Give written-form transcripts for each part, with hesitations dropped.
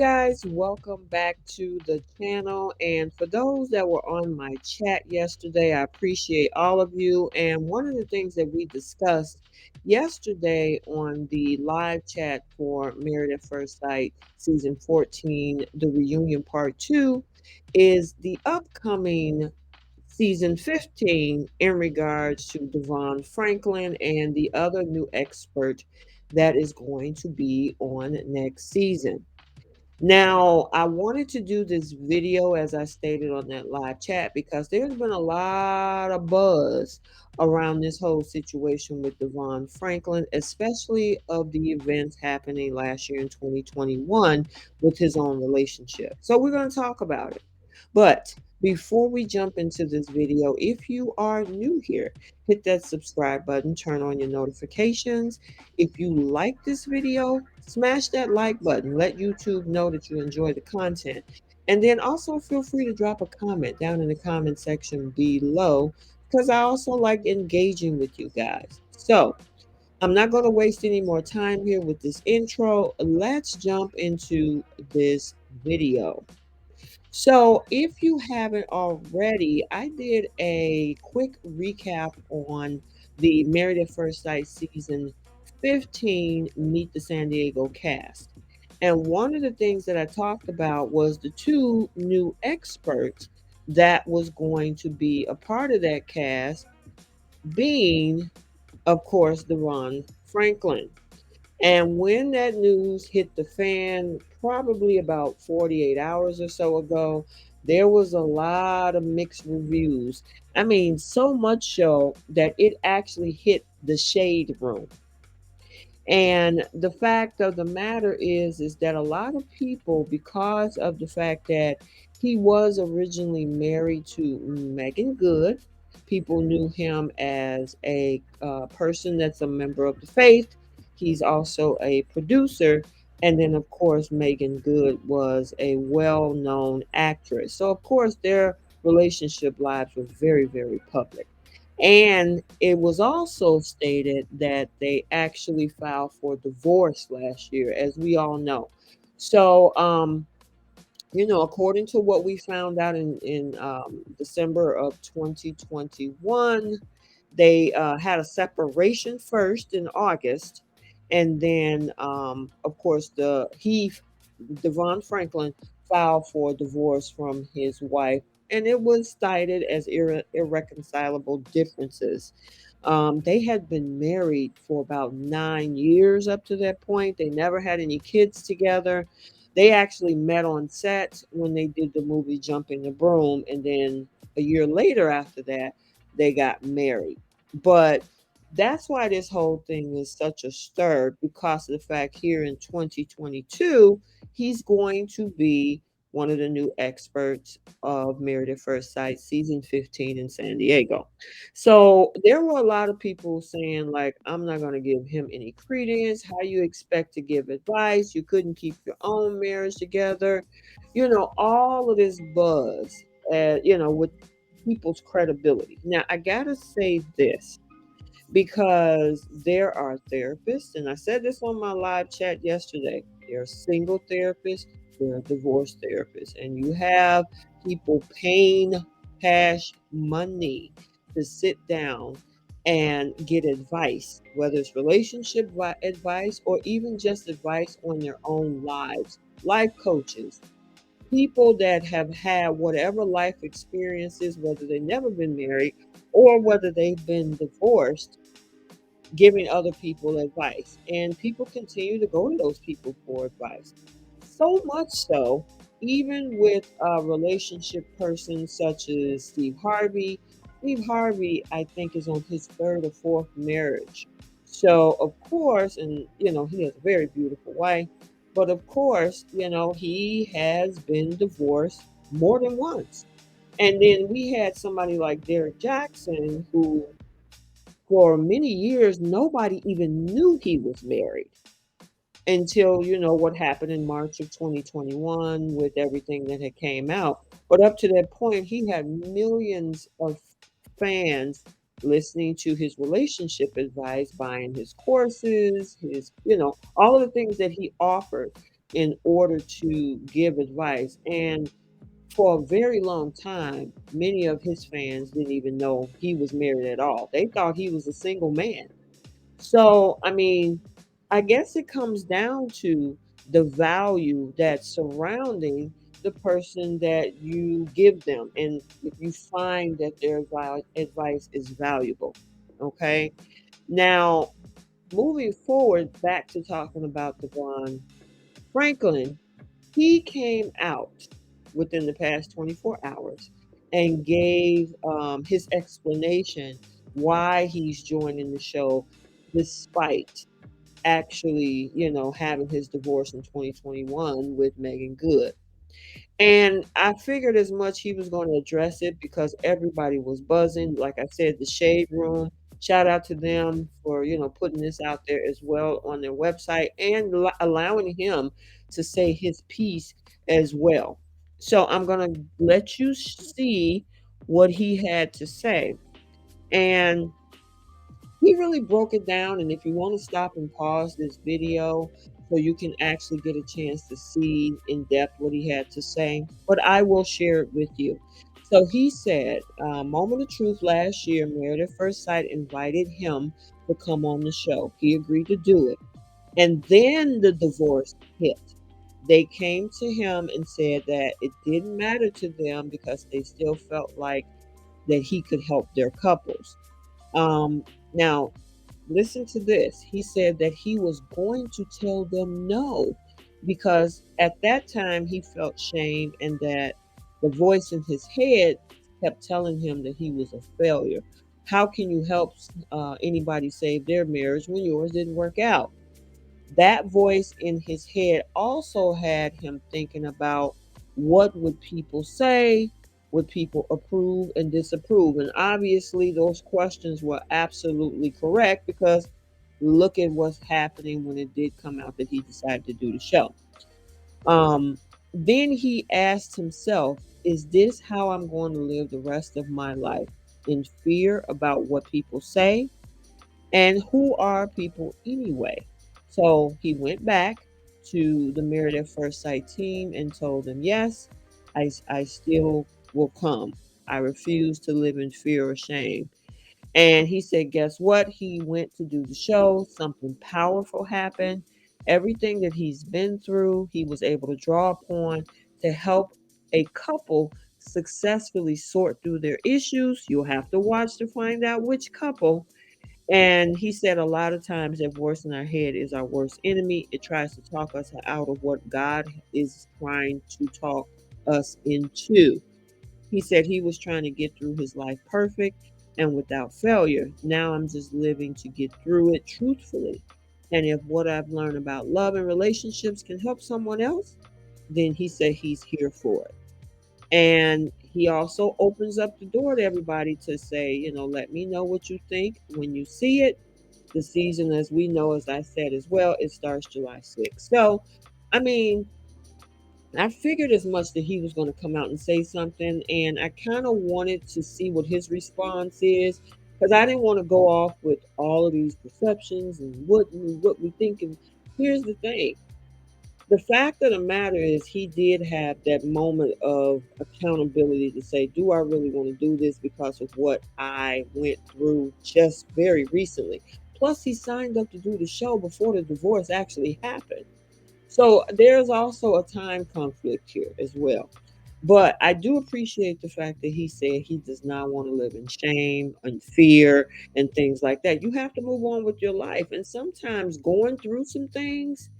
guys, welcome back to the channel. And for those that were on my chat yesterday, I appreciate all of you. And one of the things that we discussed yesterday on the live chat for Married at First Sight season 14, the reunion part 2, is the upcoming season 15 in regards to DeVon Franklin and the other new expert that is going to be on next season. Now, I wanted to do this video, as I stated on that live chat, because there's been a lot of buzz around this whole situation with DeVon Franklin, especially of the events happening last year in 2021 with his own relationship. So we're going to talk about it. But before we jump into this video, if you are new here, hit that subscribe button, turn on your notifications. If you like this video, smash that like button. Let YouTube know that you enjoy the content. And then also feel free to drop a comment down in the comment section below because I also like engaging with you guys. So I'm not going to waste any more time here with this intro. Let's jump into this video. So, if you haven't already, I did a quick recap on the Married at First Sight season 15 Meet the San Diego cast. And one of the things that I talked about was the two new experts that was going to be a part of that cast, being, of course, DeVon Franklin. And when that news hit the fan, probably about 48 hours or so ago, there was a lot of mixed reviews. I mean, so much so that it actually hit the shade room. And the fact of the matter is that a lot of people, because of the fact that he was originally married to Megan Good, people knew him as a person that's a member of the faith. He's also a producer. And then, of course, Megan Good was a well known actress. So, of course, their relationship lives were very, very public. And it was also stated that they actually filed for divorce last year, as we all know. So, according to what we found out in December of 2021, they had a separation first in August, and then, of course, Devon Franklin, filed for divorce from his wife, and it was cited as irreconcilable differences. They had been married for about 9 years up to that point. They never had any kids together. They actually met on set when they did the movie Jumping the Broom, and then a year later after that, they got married. But that's why this whole thing is such a stir, because of the fact here in 2022, he's going to be one of the new experts of Married at First Sight season 15 in San Diego. So there were a lot of people saying, like, I'm not going to give him any credence. How you expect to give advice? You couldn't keep your own marriage together. All of this buzz, with people's credibility. Now, I got to say this, because there are therapists, and I said this on my live chat yesterday. There are single therapists, there are divorce therapists, and you have people paying cash money to sit down and get advice, whether it's advice or even just advice on their own lives. Life coaches, people that have had whatever life experiences, whether they've never been married or whether they've been divorced, giving other people advice. And people continue to go to those people for advice. So much so, even with a relationship persons such as Steve Harvey. Steve Harvey, I think, is on his third or fourth marriage. So, of course, and he has a very beautiful wife, but of course, he has been divorced more than once. And then we had somebody like Derek Jackson, who for many years, nobody even knew he was married until, what happened in March of 2021 with everything that had came out. But up to that point, he had millions of fans listening to his relationship advice, buying his courses, all of the things that he offered. in order to give advice. And for a very long time, many of his fans didn't even know he was married at all. They thought he was a single man. So, I mean, I guess it comes down to the value that's surrounding the person that you give them, and if you find that their advice is valuable. Okay. Now, moving forward, back to talking about DeVon Franklin, he came out within the past 24 hours and gave his explanation why he's joining the show despite actually, having his divorce in 2021 with Megan Good. And I figured as much he was going to address it because everybody was buzzing. Like I said, the Shade Room, shout out to them for, putting this out there as well on their website and allowing him to say his piece as well. So I'm going to let you see what he had to say. And he really broke it down, and if you wanna stop and pause this video so you can actually get a chance to see in depth what he had to say, but I will share it with you. So he said, "Moment of truth last year, Married at First Sight invited him to come on the show. He agreed to do it, and then the divorce hit. They came to him and said that it didn't matter to them because they still felt like that he could help their couples." Now listen to this. He said that he was going to tell them no because at that time he felt shame and that the voice in his head kept telling him that he was a failure. How can you help anybody save their marriage when yours didn't work out? That voice in his head also had him thinking about what would people say, would people approve and disapprove? And obviously those questions were absolutely correct because look at what's happening when it did come out that he decided to do the show. Um, then he asked himself, is this how I'm going to live the rest of my life? In fear about what people say? And who are people anyway? So he went back to the Married at First Sight team and told them, yes, I still will come. I refuse to live in fear or shame. And he said, guess what? He went to do the show. Something powerful happened. Everything that he's been through, he was able to draw upon to help a couple successfully sort through their issues. You'll have to watch to find out which couple. And he said a lot of times that voice in our head is our worst enemy. It tries to talk us out of what God is trying to talk us into. He said he was trying to get through his life perfect and without failure. Now I'm just living to get through it truthfully. And if what I've learned about love and relationships can help someone else, then he said he's here for it. And he also opens up the door to everybody to say, let me know what you think when you see it. The season, as we know, as I said as well, it starts July 6th. So, I mean, I figured as much that he was going to come out and say something, and I kind of wanted to see what his response is because I didn't want to go off with all of these perceptions and what we think. And here's the thing: the fact of the matter is, he did have that moment of accountability to say, do I really want to do this because of what I went through just very recently? Plus, he signed up to do the show before the divorce actually happened. So there's also a time conflict here as well. But I do appreciate the fact that he said he does not want to live in shame and fear and things like that. You have to move on with your life. And sometimes going through some things,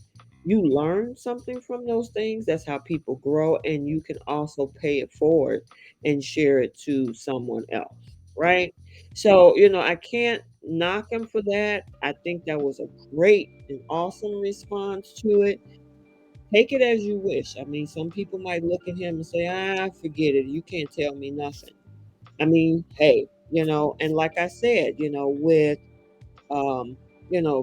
you learn something from those things. That's how people grow. And you can also pay it forward and share it to someone else. Right. So, I can't knock him for that. I think that was a great and awesome response to it. Take it as you wish. I mean, some people might look at him and say, forget it. You can't tell me nothing. I mean, hey, and like I said, with, um,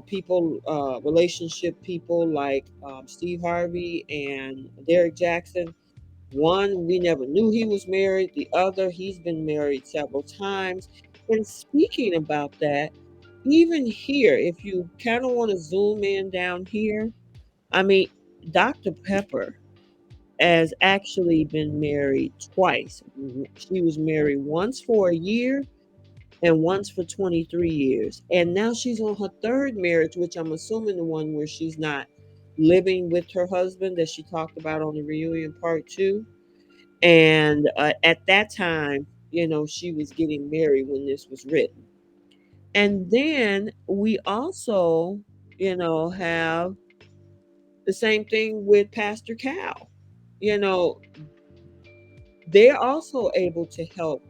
people, relationship people like Steve Harvey and Derek Jackson. One, we never knew he was married. The other, he's been married several times. And speaking about that, even here, if you kind of want to zoom in down here, I mean, Dr. Pepper has actually been married twice. She was married once for a year and once for 23 years. And now she's on her third marriage, which I'm assuming the one where she's not living with her husband that she talked about on the reunion part two. And at that time, she was getting married when this was written. And then we also, have the same thing with Pastor Cal. You know, they're also able to help,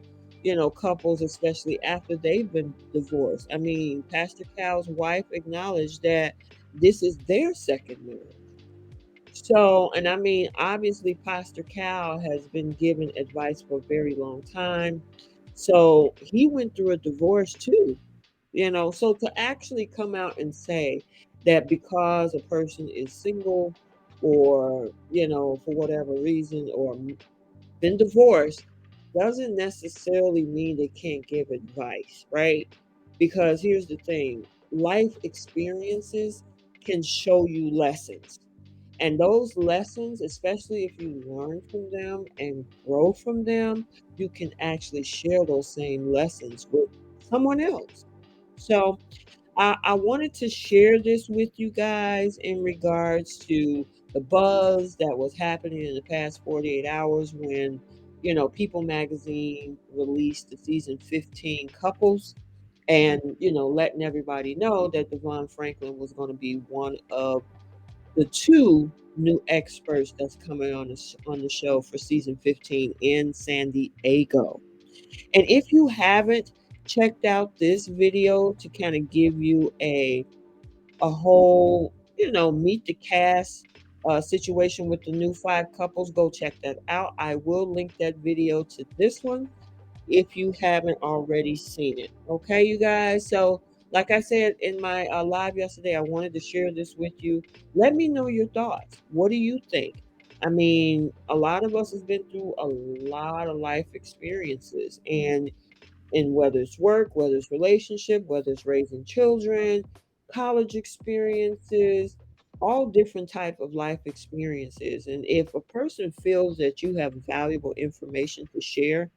couples, especially after they've been divorced. I mean, Pastor Cal's wife acknowledged that this is their second marriage. So, and I mean, obviously, Pastor Cal has been given advice for a very long time. So he went through a divorce too, So to actually come out and say that because a person is single or, for whatever reason, or been divorced doesn't necessarily mean they can't give advice, right? Because here's the thing, life experiences can show you lessons. And those lessons, especially if you learn from them and grow from them, you can actually share those same lessons with someone else. So, I wanted to share this with you guys in regards to the buzz that was happening in the past 48 hours when, People Magazine released the season 15 couples and, letting everybody know that DeVon Franklin was going to be one of the two new experts that's coming on the show for season 15 in San Diego. And if you haven't checked out this video to kind of give you a whole, meet the cast situation with the new five couples, go check that out. I will link that video to this one if you haven't already seen it. Okay, you guys. So, like I said in my live yesterday, I wanted to share this with you. Let me know your thoughts. What do you think? I mean, a lot of us has been through a lot of life experiences, and whether it's work, whether it's relationship, whether it's raising children, college experiences, all different type of life experiences. And if a person feels that you have valuable information to share,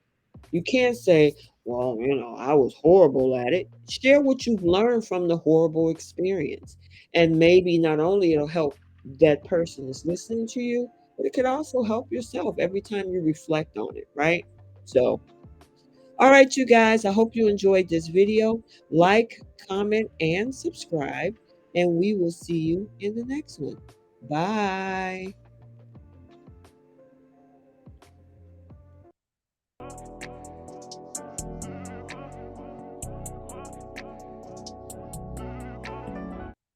you can't say, well, I was horrible at it. Share what you've learned from the horrible experience. And maybe not only it'll help that person that's listening to you, but it could also help yourself every time you reflect on it, right? So, all right, you guys, I hope you enjoyed this video. Like, comment, and subscribe, and we will see you in the next one. Bye.